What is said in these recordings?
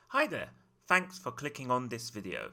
Hi there, thanks for clicking on this video.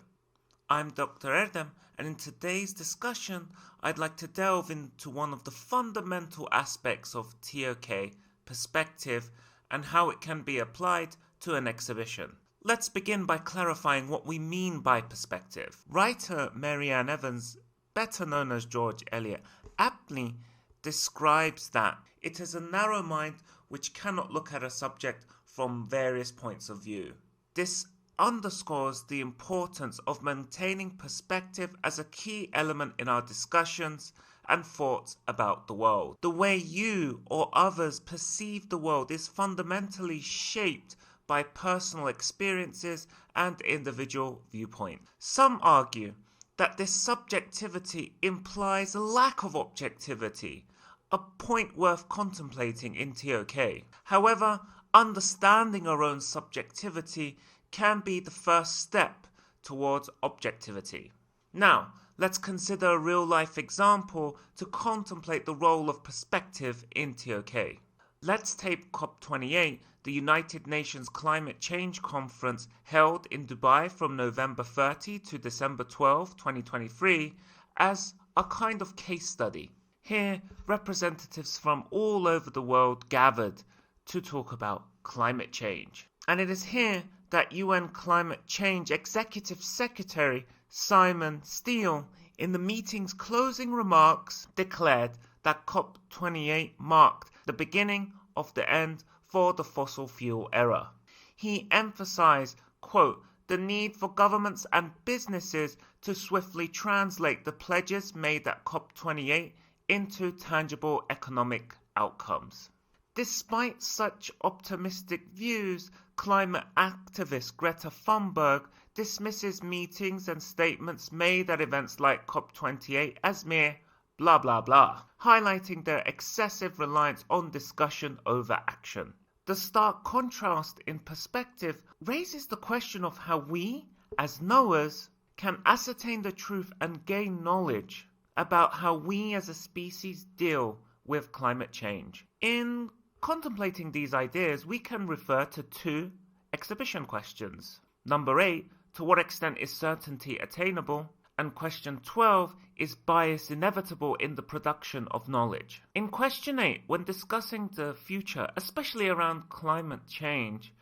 I'm Dr. Erdem, and in today's discussion I'd like to delve into one of the fundamental aspects of TOK, perspective, and how it can be applied to an exhibition. Let's begin by clarifying what we mean by perspective. Writer Mary Ann Evans, better known as George Eliot, aptly describes that it is a narrow mind which cannot look at a subject from various points of view. This underscores the importance of maintaining perspective as a key element in our discussions and thoughts about the world. The way you or others perceive the world is fundamentally shaped by personal experiences and individual viewpoints. Some argue that this subjectivity implies a lack of objectivity, a point worth contemplating in TOK. However, understanding our own subjectivity can be the first step towards objectivity. Now, let's consider a real-life example to contemplate the role of perspective in TOK. Let's take COP28, the United Nations Climate Change Conference held in Dubai from November 30 to December 12, 2023, as a kind of case study. Here, representatives from all over the world gathered to talk about climate change. And it is here that UN Climate Change Executive Secretary Simon Steele, in the meeting's closing remarks, declared that COP28 marked the beginning of the end for the fossil fuel era. He emphasized, quote, the need for governments and businesses to swiftly translate the pledges made at COP28 into tangible economic outcomes. Despite such optimistic views, climate activist Greta Thunberg dismisses meetings and statements made at events like COP28 as mere blah blah blah, highlighting their excessive reliance on discussion over action. The stark contrast in perspective raises the question of how we, as knowers, can ascertain the truth and gain knowledge about how we as a species deal with climate change. In contemplating these ideas, we can refer to two exhibition questions. Number 8, to what extent is certainty attainable? And question 12, is bias inevitable in the production of knowledge? In question 8, when discussing the future, especially around climate change,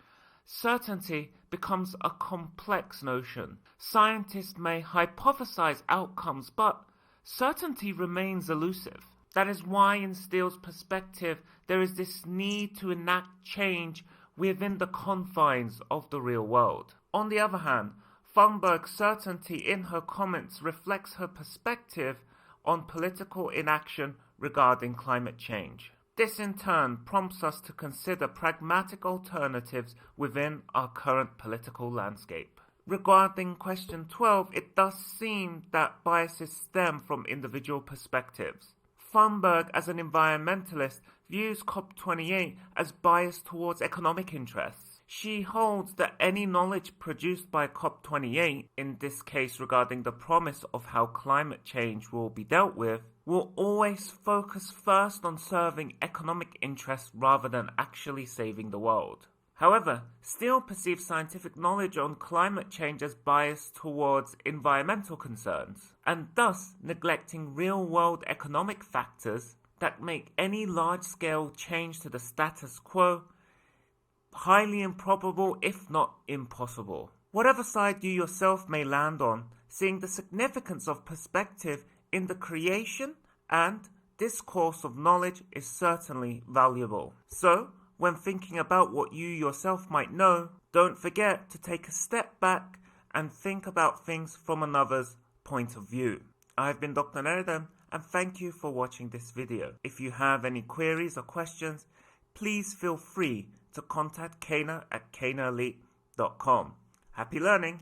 certainty becomes a complex notion. Scientists may hypothesize outcomes, but certainty remains elusive. That is why in Steele's perspective, there is this need to enact change within the confines of the real world. On the other hand, Thunberg's certainty in her comments reflects her perspective on political inaction regarding climate change. This in turn prompts us to consider pragmatic alternatives within our current political landscape. Regarding question 12, it does seem that biases stem from individual perspectives. Thunberg, as an environmentalist, views COP28 as biased towards economic interests. She holds that any knowledge produced by COP28, in this case regarding the promise of how climate change will be dealt with, will always focus first on serving economic interests rather than actually saving the world. However, Steele perceives scientific knowledge on climate change as biased towards environmental concerns, and thus neglecting real-world economic factors that make any large-scale change to the status quo highly improbable, if not impossible. Whatever side you yourself may land on, seeing the significance of perspective in the creation and discourse of knowledge is certainly valuable. So, when thinking about what you yourself might know, don't forget to take a step back and think about things from another's point of view. I've been Dr. Erdem, and thank you for watching this video. If you have any queries or questions, please feel free to contact CANA at canaelite.com. Happy learning!